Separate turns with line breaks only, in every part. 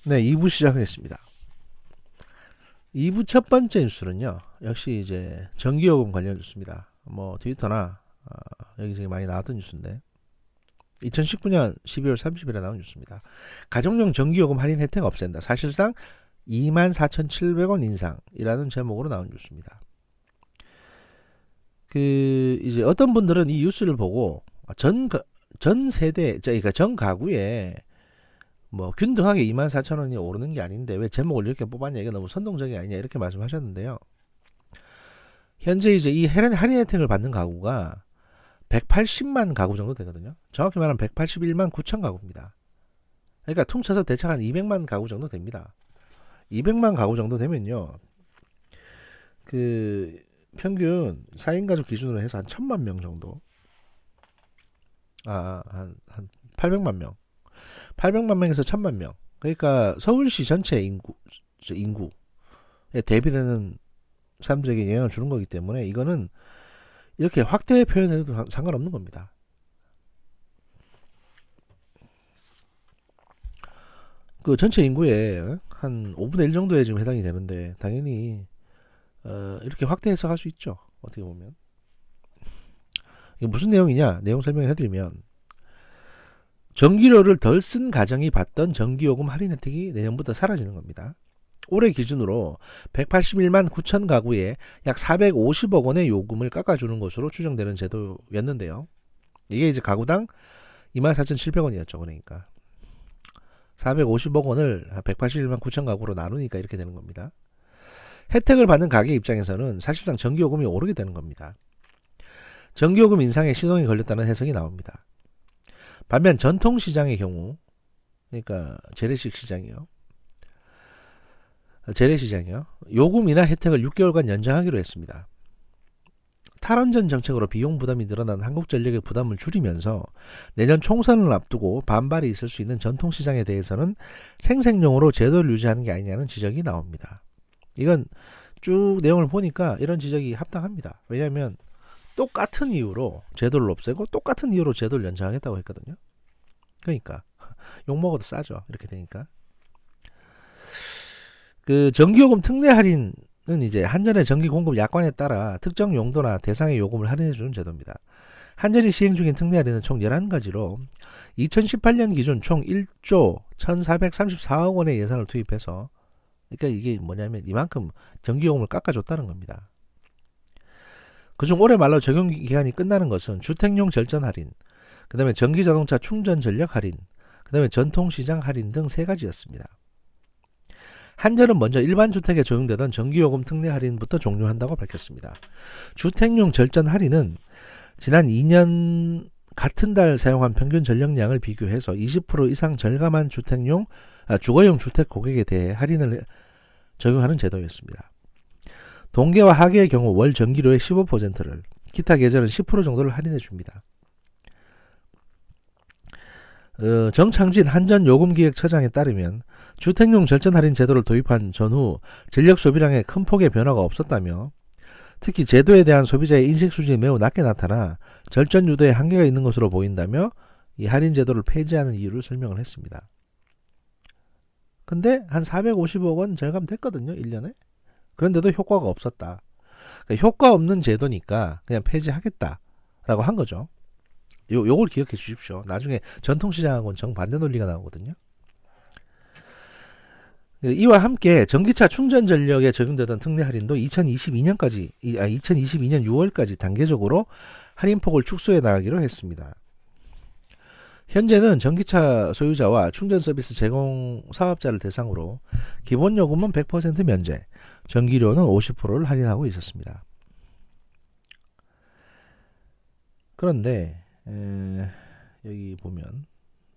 네, 2부 시작하겠습니다. 2부 첫 번째 뉴스는요. 역시 이제 전기요금 관련 뉴스입니다. 뭐 트위터나 여기저기 많이 나왔던 뉴스인데 2019년 12월 30일에 나온 뉴스입니다. 가정용 전기요금 할인 혜택 없앤다. 사실상 24,700원 인상이라는 제목으로 나온 뉴스입니다. 이제 어떤 분들은 이 뉴스를 보고 전 세대, 그러니까 전 가구에 뭐 균등하게 24,000원이 오르는 게 아닌데 왜 제목을 이렇게 뽑았냐, 이게 너무 선동적이 아니냐, 이렇게 말씀하셨는데요. 현재 이제 이 할인 혜택을 받는 가구가 180만 가구 정도 되거든요. 정확히 말하면 181만 9천 가구입니다. 그러니까 퉁쳐서 대략 한 200만 가구 정도 됩니다. 200만 가구 정도 되면요, 그 평균 4인 가족 기준으로 해서 한 1000만 명 정도, 한 800만 명, 800만 명에서 1000만 명. 그러니까 서울시 전체 인구에 대비되는 사람들에게 영향을 주는 거기 때문에 이거는 이렇게 확대 표현해도 상관없는 겁니다. 그 전체 인구의 한 5분의 1 정도에 지금 해당이 되는데 당연히 이렇게 확대 해석할 수 있죠. 어떻게 보면 이게 무슨 내용이냐, 내용 설명을 해드리면 전기료를 덜 쓴 가정이 받던 전기요금 할인 혜택이 내년부터 사라지는 겁니다. 올해 기준으로 181만 9천 가구에 약 450억 원의 요금을 깎아주는 것으로 추정되는 제도였는데요. 이게 이제 가구당 24,700원이었죠. 그러니까 450억 원을 181만 9천 가구로 나누니까 이렇게 되는 겁니다. 혜택을 받는 가게 입장에서는 사실상 전기요금이 오르게 되는 겁니다. 전기요금 인상에 시동이 걸렸다는 해석이 나옵니다. 반면 전통시장의 경우, 그러니까 재래시장이요. 요금 인하 혜택을 6개월간 연장하기로 했습니다. 탈원전 정책으로 비용 부담이 늘어난 한국전력의 부담을 줄이면서 내년 총선을 앞두고 반발이 있을 수 있는 전통시장에 대해서는 생색용으로 제도를 유지하는 게 아니냐는 지적이 나옵니다. 이건 쭉 내용을 보니까 이런 지적이 합당합니다. 왜냐하면 똑같은 이유로 제도를 없애고 똑같은 이유로 제도를 연장하겠다고 했거든요. 그러니까 욕먹어도 싸죠. 이렇게 되니까. 그 전기요금 특례 할인은 이제 한전의 전기 공급 약관에 따라 특정 용도나 대상의 요금을 할인해주는 제도입니다. 한전이 시행 중인 특례 할인은 총 11가지로 2018년 기준 총 1조 1434억 원의 예산을 투입해서, 그러니까 이게 뭐냐면 이만큼 전기요금을 깎아줬다는 겁니다. 그중 올해 말로 적용 기간이 끝나는 것은 주택용 절전 할인, 그 다음에 전기자동차 충전 전력 할인, 그 다음에 전통시장 할인 등 3가지였습니다. 한전은 먼저 일반 주택에 적용되던 전기요금 특례 할인부터 종료한다고 밝혔습니다. 주택용 절전 할인은 지난 2년 같은 달 사용한 평균 전력량을 비교해서 20% 이상 절감한 주거용 주택 고객에 대해 할인을 적용하는 제도였습니다. 동계와 하계의 경우 월 전기료의 15%를, 기타 계절은 10% 정도를 할인해 줍니다. 정창진 한전요금기획처장에 따르면 주택용 절전 할인 제도를 도입한 전후 전력 소비량에 큰 폭의 변화가 없었다며, 특히 제도에 대한 소비자의 인식 수준이 매우 낮게 나타나 절전 유도에 한계가 있는 것으로 보인다며 이 할인 제도를 폐지하는 이유를 설명을 했습니다. 근데 한 450억 원 절감됐거든요, 1년에. 그런데도 효과가 없었다. 그러니까 효과 없는 제도니까 그냥 폐지하겠다라고 한 거죠. 요걸 기억해 주십시오. 나중에 전통시장하고는 정반대 논리가 나오거든요. 이와 함께 전기차 충전 전력에 적용되던 특례 할인도 2022년 6월까지 단계적으로 할인폭을 축소해 나가기로 했습니다. 현재는 전기차 소유자와 충전 서비스 제공 사업자를 대상으로 기본 요금은 100% 면제, 전기료는 50%를 할인하고 있었습니다. 그런데 여기 보면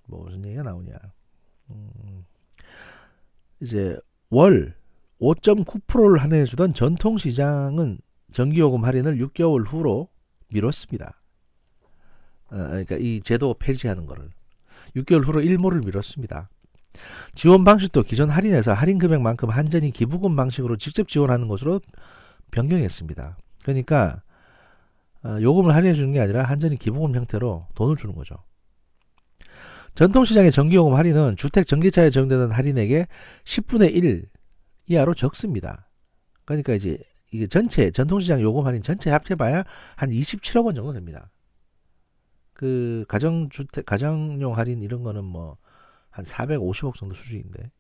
뭐 무슨 얘기가 나오냐, 이제 월 5.9%를 할인해주던 전통시장은 전기요금 할인을 6개월 후로 미뤘습니다. 그러니까 이 제도 폐지하는 거를 6개월 후로 일몰을 미뤘습니다. 지원 방식도 기존 할인에서 할인 금액만큼 한전이 기부금 방식으로 직접 지원하는 것으로 변경했습니다. 그러니까 요금을 할인해 주는 게 아니라 한전이 기부금 형태로 돈을 주는 거죠. 전통시장의 전기요금 할인은 주택 전기차에 적용되는 할인액의 10분의 1 이하로 적습니다. 그러니까 이제 이게 전체 전통시장 요금 할인 전체 합쳐봐야 한 27억 원 정도 됩니다. 그 가정주택 가정용 할인 이런 거는 뭐 한 450억 정도 수준인데,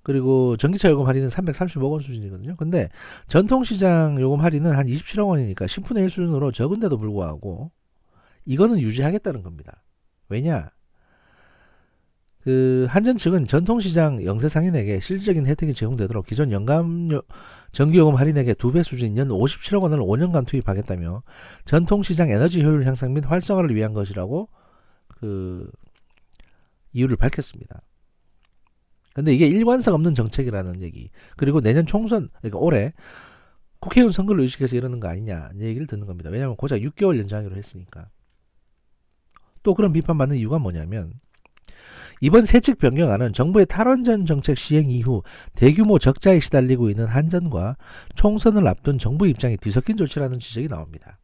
그리고 전기차 요금 할인은 330억 원 수준이거든요. 근데 전통시장 요금 할인은 한 27억 원이니까 10분의 1 수준으로 적은데도 불구하고 이거는 유지하겠다는 겁니다. 왜냐? 그 한전 측은 전통시장 영세 상인에게 실질적인 혜택이 제공되도록 기존 연간 전기요금 할인액의 2배 수준인 연 57억 원을 5년간 투입하겠다며 전통시장 에너지 효율 향상 및 활성화를 위한 것이라고 그 이유를 밝혔습니다. 근데 이게 일관성 없는 정책이라는 얘기, 그리고 내년 총선, 그러니까 올해 국회의원 선거를 의식해서 이러는 거 아니냐 얘기를 듣는 겁니다. 왜냐하면 고작 6개월 연장하기로 했으니까. 또 그런 비판받는 이유가 뭐냐면, 이번 세칙 변경안은 정부의 탈원전 정책 시행 이후 대규모 적자에 시달리고 있는 한전과 총선을 앞둔 정부 입장이 뒤섞인 조치라는 지적이 나옵니다.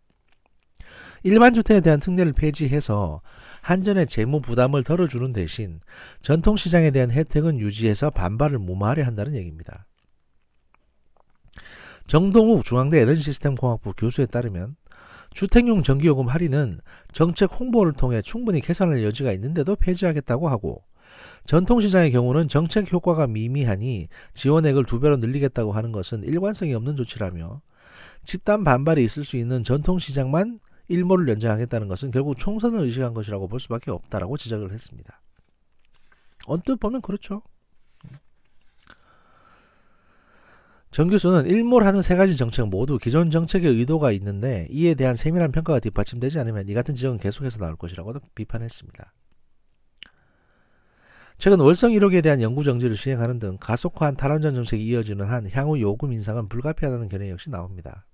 일반 주택에 대한 특례를 폐지해서 한전의 재무 부담을 덜어주는 대신 전통시장에 대한 혜택은 유지해서 반발을 무마하려 한다는 얘기입니다. 정동욱 중앙대 에너지시스템공학부 교수에 따르면 주택용 전기요금 할인은 정책 홍보를 통해 충분히 개선할 여지가 있는데도 폐지하겠다고 하고, 전통시장의 경우는 정책 효과가 미미하니 지원액을 2배로 늘리겠다고 하는 것은 일관성이 없는 조치라며, 집단 반발이 있을 수 있는 전통시장만 일몰을 연장하겠다는 것은 결국 총선을 의식한 것이라고 볼 수밖에 없다라고 지적을 했습니다. 언뜻 보면 그렇죠. 정 교수는 일몰하는 세 가지 정책 모두 기존 정책의 의도가 있는데 이에 대한 세밀한 평가가 뒷받침되지 않으면 이 같은 지적은 계속해서 나올 것이라고 비판했습니다. 최근 월성 1호기에 대한 영구 정지를 시행하는 등 가속화한 탈원전 정책이 이어지는 한 향후 요금 인상은 불가피하다는 견해 역시 나옵니다.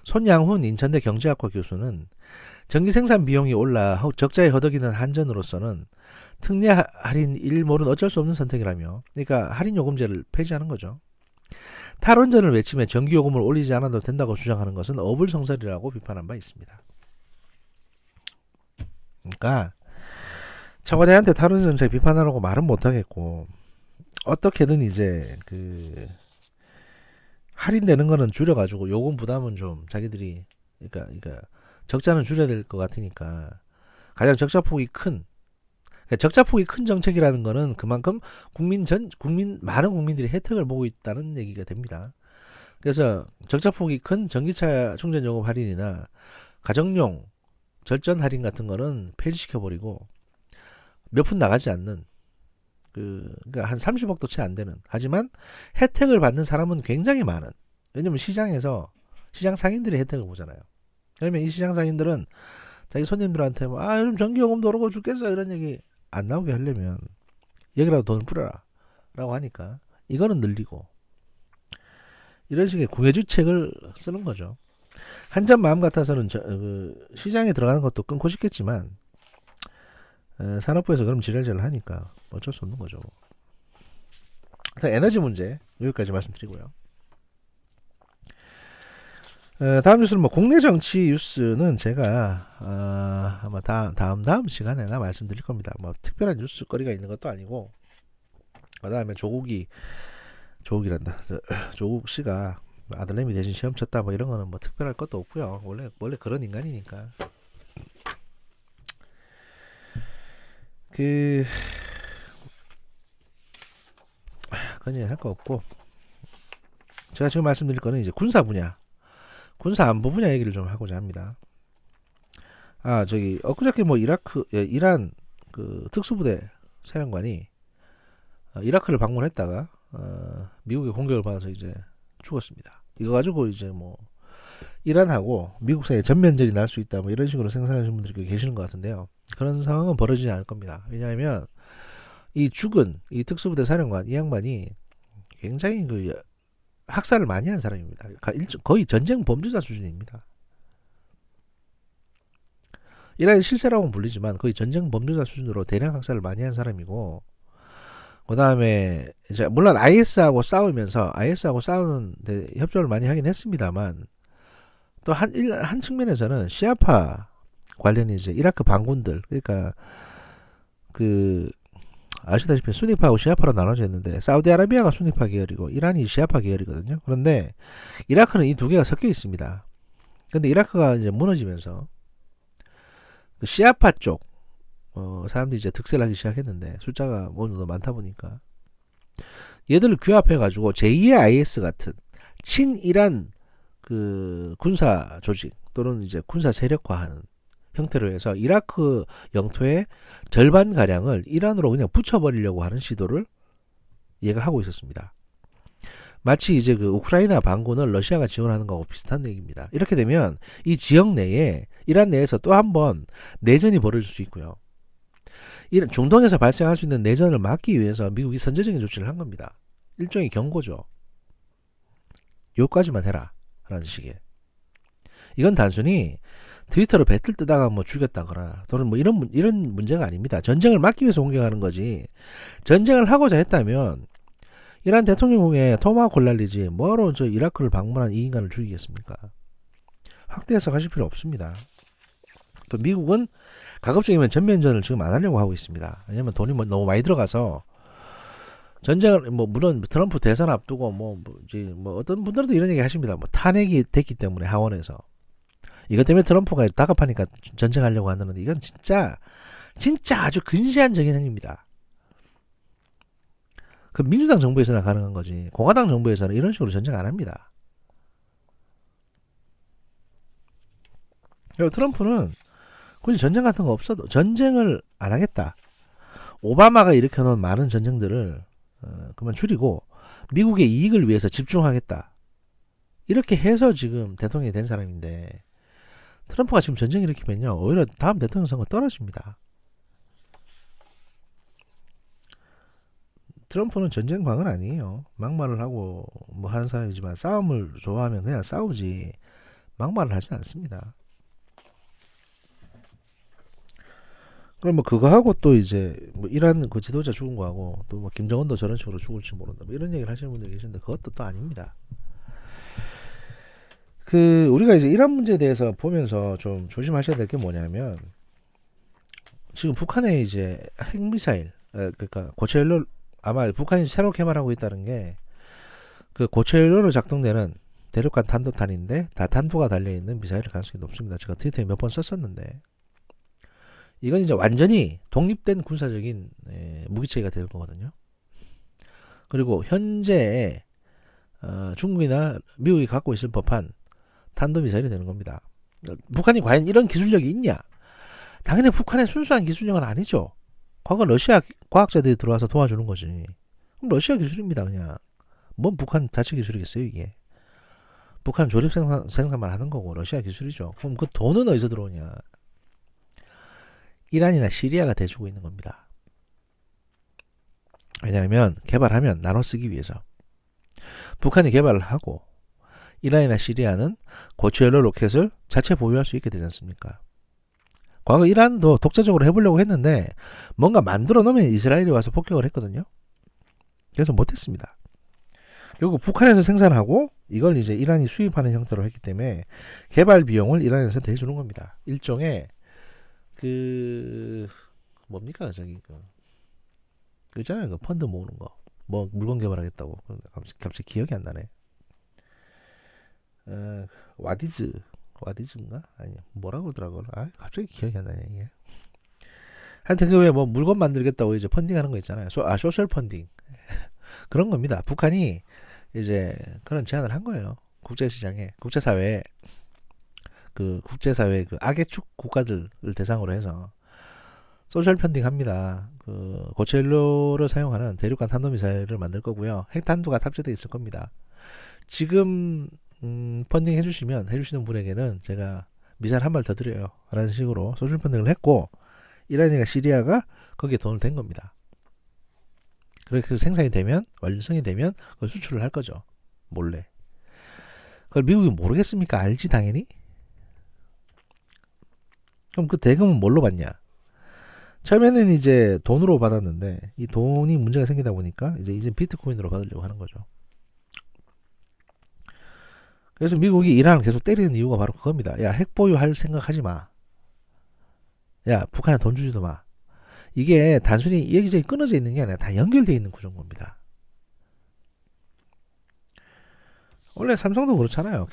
손양훈 인천대 경제학과 교수는 전기 생산 비용이 올라 적자에 허덕이는 한전으로서는 특례 할인 일몰은 어쩔 수 없는 선택이라며, 그러니까 할인 요금제를 폐지하는 거죠. 탈원전을 외치며 전기요금을 올리지 않아도 된다고 주장하는 것은 어불성설이라고 비판한 바 있습니다. 그러니까 청와대한테 탈원전 정책 비판하라고 말은 못하겠고, 어떻게든 이제 그 할인되는 거는 줄여가지고 요금 부담은 좀 자기들이, 그러니까 적자는 줄여야 될 것 같으니까 가장 적자폭이 큰, 그러니까 적자폭이 큰 정책이라는 거는 그만큼 많은 국민들이 혜택을 보고 있다는 얘기가 됩니다. 그래서 적자폭이 큰 전기차 충전 요금 할인이나 가정용 절전 할인 같은 거는 폐지시켜버리고 몇 푼 나가지 않는, 그러니까 한 30억도 채 안 되는, 하지만 혜택을 받는 사람은 굉장히 많은, 왜냐면 시장 상인들의 혜택을 보잖아요. 그러면 이 시장 상인들은 자기 손님들한테 뭐, 요즘 전기요금도 오르고 죽겠어 이런 얘기 안 나오게 하려면 여기라도 돈을 뿌려라 라고 하니까 이거는 늘리고, 이런 식의 구애주책을 쓰는 거죠. 한전 마음 같아서는 시장에 들어가는 것도 끊고 싶겠지만 산업부에서 그럼 지랄지랄 하니까 어쩔 수 없는 거죠. 에너지 문제 여기까지 말씀드리고요. 다음 뉴스는 뭐 국내 정치 뉴스는 제가 아마 다음 시간에나 말씀드릴 겁니다. 뭐 특별한 뉴스거리가 있는 것도 아니고, 그다음에 조국 씨가 아들내미 대신 시험 쳤다 뭐 이런 거는 뭐 특별할 것도 없고요. 원래 그런 인간이니까. 그냥 할 거 없고, 제가 지금 말씀드릴 거는 이제 군사 안보 분야 얘기를 좀 하고자 합니다. 엊그저께 뭐 이란 그 특수부대 사령관이 이라크를 방문했다가 미국의 공격을 받아서 이제 죽었습니다. 이거 가지고 이제 뭐 이란하고 미국 사이에 전면전이 날 수 있다 뭐 이런 식으로 생각하시는 분들이 계시는 것 같은데요. 그런 상황은 벌어지지 않을 겁니다. 왜냐하면 이 죽은 이 특수부대 사령관, 이 양반이 굉장히 학살을 많이 한 사람입니다. 거의 전쟁 범죄자 수준입니다. 이란의 실세라고는 불리지만 거의 전쟁 범죄자 수준으로 대량 학살을 많이 한 사람이고, 그 다음에 이제 물론 IS하고 싸우는데 협조를 많이 하긴 했습니다만, 또 한 측면에서는 시아파 관련이 이제 이라크 반군들, 그러니까 그 아시다시피 수니파하고 시아파로 나눠져 있는데 사우디아라비아가 수니파 계열이고 이란이 시아파 계열이거든요. 그런데 이라크는 이 두 개가 섞여 있습니다. 근데 이라크가 이제 무너지면서 그 시아파 쪽 사람들이 이제 득세를 하기 시작했는데 숫자가 어느 정도 많다 보니까 얘들을 규합해가지고 제2의 IS 같은 친이란 그 군사 조직 또는 이제 군사 세력화하는 형태로 해서 이라크 영토의 절반 가량을 이란으로 그냥 붙여버리려고 하는 시도를 얘가 하고 있었습니다. 마치 이제 그 우크라이나 반군을 러시아가 지원하는 거하고 비슷한 얘기입니다. 이렇게 되면 이 지역 내에 이란 내에서 또 한 번 내전이 벌어질 수 있고요. 이런 중동에서 발생할 수 있는 내전을 막기 위해서 미국이 선제적인 조치를 한 겁니다. 일종의 경고죠. 요까지만 해라 라는 식의. 이건 단순히 트위터로 배틀 뜨다가 뭐 죽였다거나 또는 뭐 이런 문제가 아닙니다. 전쟁을 막기 위해서 공격하는 거지. 전쟁을 하고자 했다면 이란 대통령궁에 토마호크를 날리지 뭐하러 저 이라크를 방문한 이 인간을 죽이겠습니까? 확대해서 가실 필요 없습니다. 또 미국은 가급적이면 전면전을 지금 안 하려고 하고 있습니다. 왜냐면 돈이 너무 많이 들어가서 전쟁을 뭐 물론 트럼프 대선 앞두고 뭐 어떤 분들도 이런 얘기 하십니다. 뭐 탄핵이 됐기 때문에 하원에서 이것 때문에 트럼프가 다급하니까 전쟁하려고 하는데 이건 진짜 아주 근시안적인 행위입니다. 그 민주당 정부에서나 가능한 거지 공화당 정부에서는 이런 식으로 전쟁 안 합니다. 그리고 트럼프는 굳이 전쟁 같은 거 없어도 전쟁을 안 하겠다. 오바마가 일으켜놓은 많은 전쟁들을 그만 줄이고 미국의 이익을 위해서 집중하겠다. 이렇게 해서 지금 대통령이 된 사람인데 트럼프가 지금 전쟁 일으키면요 오히려 다음 대통령 선거 떨어집니다. 트럼프는 전쟁광은 아니에요. 막말을 하고 뭐 하는 사람이지만 싸움을 좋아하면 그냥 싸우지 막말을 하지 않습니다. 그럼 뭐 그거 하고 또 이제 뭐 이란 그 지도자 죽은 거 하고 또 뭐 김정은도 저런 식으로 죽을지 모른다 뭐 이런 얘기를 하시는 분들이 계시는데 그것도 또 아닙니다. 그 우리가 이제 이란 문제에 대해서 보면서 좀 조심하셔야 될 게 뭐냐면 지금 북한의 이제 핵미사일 그러니까 고체연료 아마 북한이 새로 개발하고 있다는 게 그 고체연료로 작동되는 대륙간 탄도탄인데 다탄두가 달려있는 미사일일 가능성이 높습니다. 제가 트위터에 몇 번 썼었는데 이건 이제 완전히 독립된 군사적인 무기체계가 되는 거거든요. 그리고 현재 중국이나 미국이 갖고 있을 법한 탄도미사일이 되는 겁니다. 북한이 과연 이런 기술력이 있냐? 당연히 북한의 순수한 기술력은 아니죠. 과거 러시아 과학자들이 들어와서 도와주는 거지. 그럼 러시아 기술입니다. 그냥 뭔 북한 자체 기술이겠어요 이게. 북한 조립 생산만 하는 거고 러시아 기술이죠. 그럼 그 돈은 어디서 들어오냐? 이란이나 시리아가 대주고 있는 겁니다. 왜냐하면 개발하면 나눠 쓰기 위해서. 북한이 개발을 하고 이란이나 시리아는 고체연료 로켓을 자체 보유할 수 있게 되지 않습니까? 과거 이란도 독자적으로 해보려고 했는데 뭔가 만들어 놓으면 이스라엘이 와서 폭격을 했거든요. 그래서 못했습니다. 결국 북한에서 생산하고 이걸 이제 이란이 수입하는 형태로 했기 때문에 개발 비용을 이란에서 대주는 겁니다. 일종의 그 뭡니까 저기 그 있잖아요 그 펀드 모으는 거 뭐 물건 개발하겠다고 갑자기 기억이 안 나네. 와디즈인가 아니 뭐라고 그러더라고. 갑자기 기억이 안 나네 이게. 하여튼 그 왜 뭐 물건 만들겠다고 이제 펀딩하는 거 있잖아요. 소셜 펀딩 그런 겁니다. 북한이 이제 그런 제안을 한 거예요. 국제시장에 국제사회에 그 악의축 국가들을 대상으로 해서 소셜 펀딩 합니다. 그 고체연료를 사용하는 대륙간 탄도미사일을 만들 거고요. 핵탄두가 탑재되어 있을 겁니다. 지금 펀딩 해주시는 분에게는 제가 미사일 한 발 더 드려요. 라는 식으로 소셜 펀딩을 했고 이란이나 시리아가 거기에 돈을 댄 겁니다. 그렇게 생산이 되면 완성이 되면 그걸 수출을 할 거죠. 몰래. 그걸 미국이 모르겠습니까? 알지 당연히. 그럼 그 대금은 뭘로 받냐? 처음에는 이제 돈으로 받았는데 이 돈이 문제가 생기다 보니까 이제 비트코인으로 받으려고 하는 거죠. 그래서 미국이 이란을 계속 때리는 이유가 바로 그겁니다. 야, 핵 보유할 생각하지 마. 야, 북한에 돈 주지도 마. 이게 단순히 여기저기 끊어져 있는 게 아니라 다 연결되어 있는 구조인 겁니다. 원래 삼성도 그렇잖아요.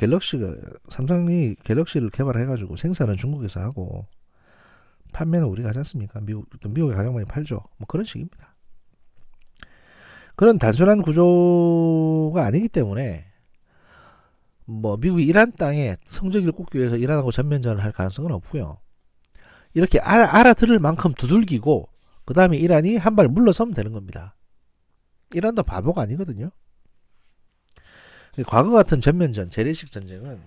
삼성이 갤럭시를 개발해가지고 생산은 중국에서 하고 판매는 우리가 하지 않습니까? 미국에 가장 많이 팔죠. 뭐 그런 식입니다. 그런 단순한 구조가 아니기 때문에 뭐 미국이 이란 땅에 성적을 꽂기 위해서 이란하고 전면전을 할 가능성은 없고요. 이렇게 알아들을 만큼 두들기고 그 다음에 이란이 한 발 물러서면 되는 겁니다. 이란도 바보가 아니거든요. 과거 같은 전면전, 재래식 전쟁은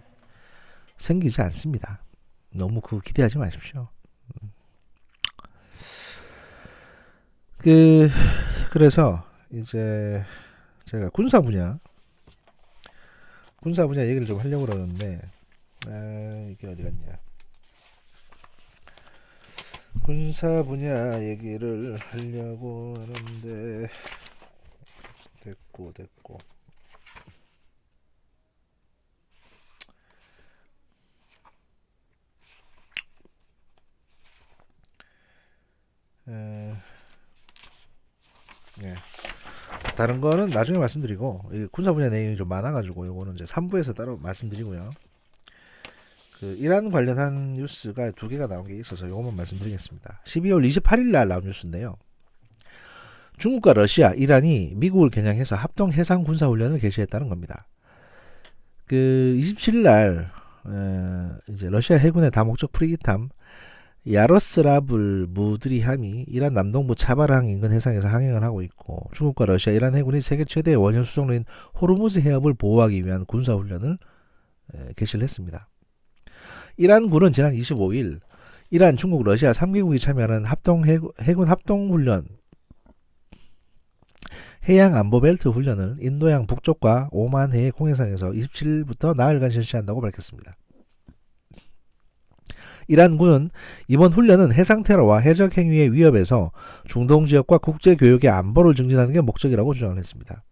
생기지 않습니다. 너무 그거 기대하지 마십시오. 그래서 이제 제가 군사 분야 얘기를 좀 하려고 그러는데 이게 어디 갔냐? 군사 분야 얘기를 하려고 하는데 됐고 예. 다른 거는 나중에 말씀드리고 군사 분야 내용이 좀 많아가지고 요거는 이제 3부에서 따로 말씀드리고요. 그 이란 관련한 뉴스가 두 개가 나온 게 있어서 요것만 말씀드리겠습니다. 12월 28일 날 나온 뉴스인데요. 중국과 러시아, 이란이 미국을 겨냥해서 합동 해상 군사 훈련을 개시했다는 겁니다. 그 27일 날 이제 러시아 해군의 다목적 프리기함 야로스라블 무드리함이 이란 남동부 차바르항 인근 해상에서 항행을 하고 있고 중국과 러시아, 이란 해군이 세계 최대의 원형 수송로인 호르무즈 해협을 보호하기 위한 군사 훈련을 개시를 했습니다. 이란군은 지난 25일 이란, 중국, 러시아 3개국이 참여하는 해군 합동훈련 해양안보벨트 훈련을 인도양 북쪽과 오만해의 공해상에서 27일부터 나흘간 실시한다고 밝혔습니다. 이란군은 이번 훈련은 해상테러와 해적행위의 위협에서 중동지역과 국제교역의 안보를 증진하는 게 목적이라고 주장을 했습니다.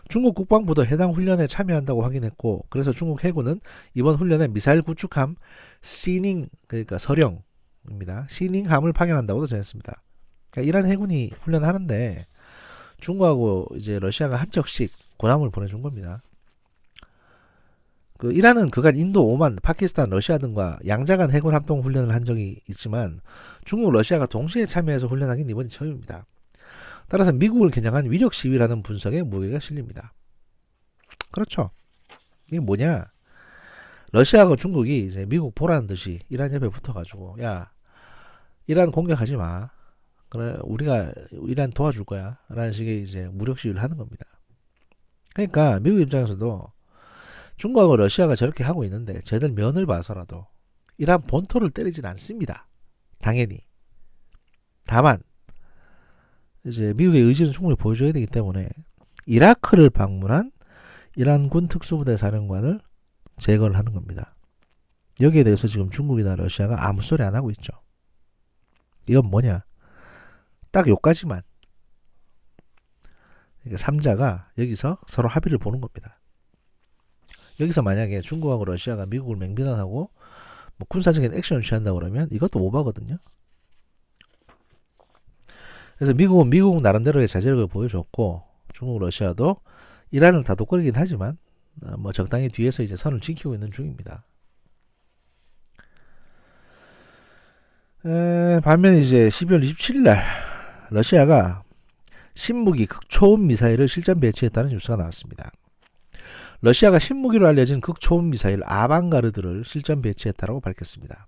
중국 국방부도 해당 훈련에 참여한다고 확인했고 그래서 중국 해군은 이번 훈련에 미사일 구축함 시닝 그러니까 서령입니다. 시닝함을 파견한다고도 전했습니다. 그러니까 이란 해군이 훈련하는데 중국하고 이제 러시아가 한 척씩 군함을 보내준 겁니다. 그 이란은 그간 인도, 오만, 파키스탄, 러시아 등과 양자간 해군 합동 훈련을 한 적이 있지만 중국, 러시아가 동시에 참여해서 훈련하긴 이번이 처음입니다. 따라서 미국을 겨냥한 위력 시위라는 분석에 무게가 실립니다. 그렇죠. 이게 뭐냐? 러시아하고 중국이 이제 미국 보라는 듯이 이란 옆에 붙어가지고 야 이란 공격하지 마. 그래 우리가 이란 도와줄 거야. 라는 식의 이제 무력 시위를 하는 겁니다. 그러니까 미국 입장에서도 중국하고 러시아가 저렇게 하고 있는데 쟤들 면을 봐서라도 이란 본토를 때리진 않습니다. 당연히. 다만 이제 미국의 의지는 충분히 보여줘야 되기 때문에 이라크를 방문한 이란군 특수부대 사령관을 제거를 하는 겁니다. 여기에 대해서 지금 중국이나 러시아가 아무 소리 안 하고 있죠. 이건 뭐냐? 딱 요까지만. 그러니까 3자가 여기서 서로 합의를 보는 겁니다. 여기서 만약에 중국하고 러시아가 미국을 맹비난하고 뭐 군사적인 액션을 취한다고 그러면 이것도 오바거든요. 그래서 미국은 미국 나름대로의 자제력을 보여줬고 중국, 러시아도 이란을 다독거리긴 하지만 뭐 적당히 뒤에서 이제 선을 지키고 있는 중입니다. 반면 이제 12월 27일 날 러시아가 신무기 극초음 미사일을 실전 배치했다는 뉴스가 나왔습니다. 러시아가 신무기로 알려진 극초음 미사일 아방가르드를 실전 배치했다고 밝혔습니다.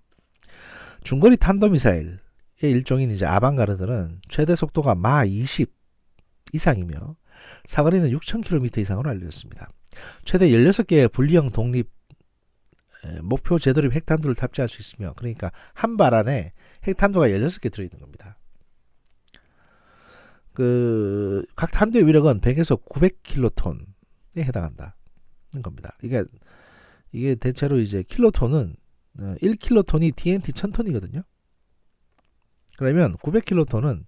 중거리 탄도미사일의 일종인 이제 아방가르드는 최대 속도가 마 20 이상이며 사거리는 6,000km 이상으로 알려졌습니다. 최대 16개의 분리형 독립 목표 제도립 핵탄두를 탑재할 수 있으며 그러니까 한 발 안에 핵탄두가 16개 들어있는 겁니다. 각 탄두의 위력은 100에서 900킬로톤에 해당한다는 겁니다. 이게 대체로 이제 킬로톤은 1킬로톤이 TNT 1000톤이거든요. 그러면 900킬로톤은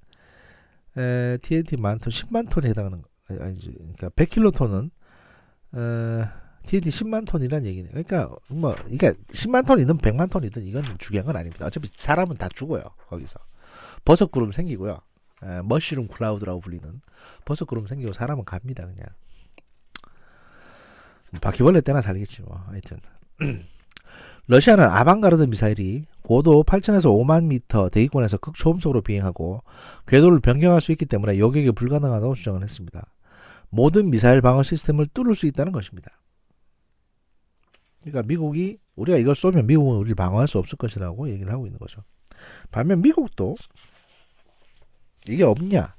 TNT 만톤 10만 톤에 해당하는 아니지. 그러니까 100킬로톤은 TNT 10만 톤이란 얘기네요. 그러니까 뭐 이게 10만 톤이든 100만 톤이든 이건 중요한 건 아닙니다. 어차피 사람은 다 죽어요. 거기서 버섯 구름 생기고요. 머쉬룸 클라우드라고 불리는 버섯 구름 생기고 사람은 갑니다. 그냥 바퀴벌레 때나 살겠지 뭐. 하여튼 러시아는 아방가르드 미사일이 고도 8,000에서 5만 미터 대기권에서 극초음속으로 비행하고 궤도를 변경할 수 있기 때문에 요격이 불가능하다고 주장을 했습니다. 모든 미사일 방어 시스템을 뚫을 수 있다는 것입니다. 그러니까 미국이 우리가 이걸 쏘면 미국은 우리를 방어할 수 없을 것이라고 얘기를 하고 있는 거죠. 반면 미국도 이게 없냐?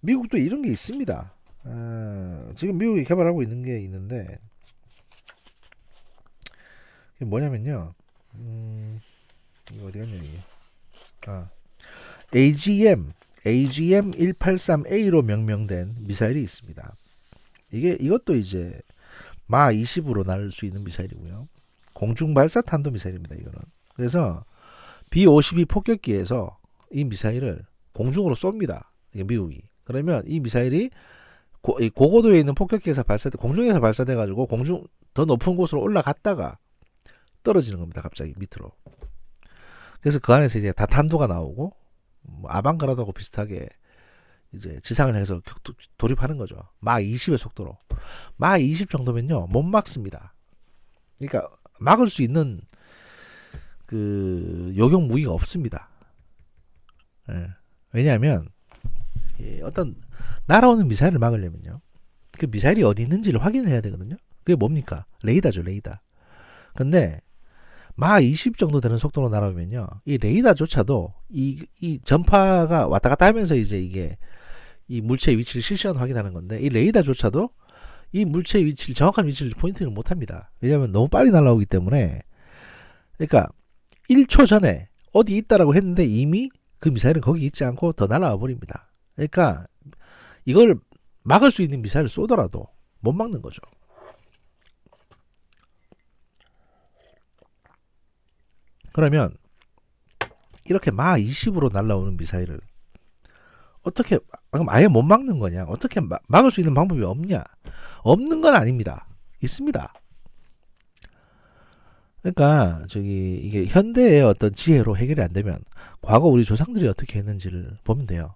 미국도 이런 게 있습니다. 지금 미국이 개발하고 있는 게 있는데 이게 뭐냐면요. 이거 어디 갔냐 이게. AGM 183A로 명명된 미사일이 있습니다. 이것도 이제 마 20으로 날 수 있는 미사일이고요. 공중 발사 탄도 미사일입니다. 이거는. 그래서 B-52 폭격기에서 이 미사일을 공중으로 쏩니다. 이게 미국이. 그러면 이 미사일이 고고도에 있는 폭격기에서 공중에서 발사돼 가지고 공중 더 높은 곳으로 올라갔다가 떨어지는 겁니다. 갑자기 밑으로. 그래서 그 안에서 이제 다 탄도가 나오고 뭐 아방가르드하고 비슷하게 이제 지상을 향해서 돌입하는 거죠. 마 20의 속도로. 마 20 정도면요 못 막습니다. 그러니까 막을 수 있는 그 요격 무기가 없습니다. 예. 왜냐하면 어떤 날아오는 미사일을 막으려면요 그 미사일이 어디 있는지를 확인을 해야 되거든요. 그게 뭡니까? 레이더죠, 레이더. 근데 마 20 정도 되는 속도로 날아오면요 이 레이더조차도 이 전파가 왔다 갔다 하면서 이제 이게 이 물체의 위치를 실시간 확인하는 건데 이 레이더조차도 이 물체의 위치를 정확한 위치를 포인팅을 못합니다. 왜냐하면 너무 빨리 날아오기 때문에. 그러니까 1초 전에 어디 있다라고 했는데 이미 그 미사일은 거기 있지 않고 더 날아와 버립니다. 그러니까 이걸 막을 수 있는 미사일을 쏘더라도 못 막는 거죠. 그러면 이렇게 마 20으로 날아오는 미사일을 어떻게 그럼 아예 못 막는 거냐? 어떻게 막을 수 있는 방법이 없냐? 없는 건 아닙니다. 있습니다. 그러니까 이게 현대의 어떤 지혜로 해결이 안 되면 과거 우리 조상들이 어떻게 했는지를 보면 돼요.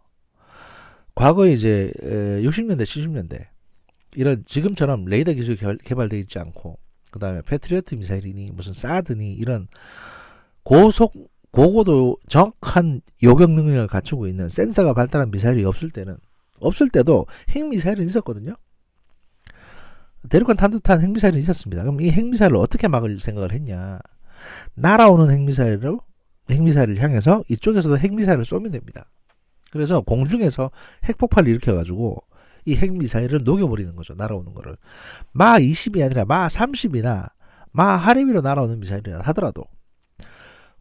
과거 이제 60년대, 70년대 이런 지금처럼 레이더 기술이 개발되어 있지 않고 그 다음에 패트리어트 미사일이니 무슨 사드니 이런 고고도 정확한 요격 능력을 갖추고 있는 센서가 발달한 미사일이 없을 때도 핵미사일은 있었거든요. 대륙간 탄도탄 핵미사일은 있었습니다. 그럼 이 핵미사일을 어떻게 막을 생각을 했냐? 날아오는 핵미사일을 향해서 이쪽에서도 핵미사일을 쏘면 됩니다. 그래서 공중에서 핵폭발을 일으켜가지고 이 핵미사일을 녹여버리는 거죠. 날아오는 거를. 마 20이 아니라 마 30이나 마 하렘이로 날아오는 미사일이라 하더라도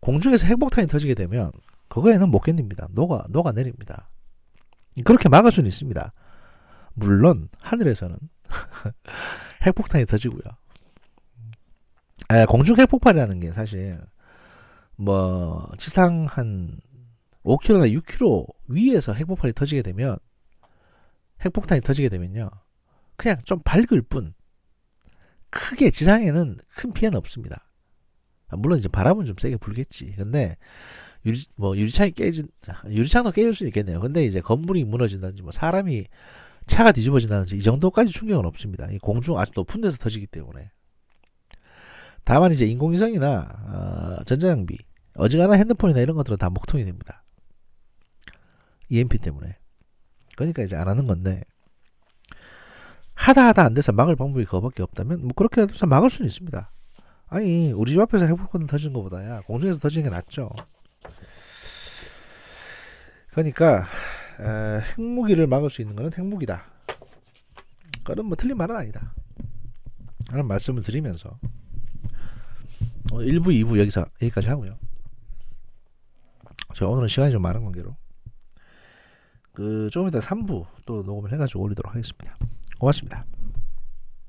공중에서 핵폭탄이 터지게 되면 그거에는 못 견딥니다. 녹아내립니다. 그렇게 막을 수는 있습니다. 물론 하늘에서는 핵폭탄이 터지고요. 공중 핵폭발이라는 게 사실 뭐 지상 한 5km나 6km 위에서 핵폭탄이 터지게 되면요 그냥 좀 밝을 뿐 크게 지상에는 큰 피해는 없습니다. 물론 이제 바람은 좀 세게 불겠지. 근데 유리창도 깨질 수 있겠네요. 근데 이제 건물이 무너진다든지 뭐 사람이 차가 뒤집어진다든지 이 정도까지 충격은 없습니다. 이 공중 아주 높은 데서 터지기 때문에. 다만 이제 인공위성이나 전자장비, 어지간한 핸드폰이나 이런 것들은 다 먹통이 됩니다. EMP 때문에. 그러니까 이제 안 하는 건데 하다 안 돼서 막을 방법이 그거밖에 없다면 뭐 그렇게 해서 막을 수는 있습니다. 아니 우리 집 앞에서 핵폭탄 터지는 것보다야 공중에서 터지는 게 낫죠. 그러니까 핵무기를 막을 수 있는 것은 핵무기다. 그건 뭐 틀린 말은 아니다 라는 말씀을 드리면서 1부 2부 여기까지 하고요. 제가 오늘은 시간이 좀 많은 관계로 조금 이따 3부 또 녹음을 해가지고 올리도록 하겠습니다. 고맙습니다.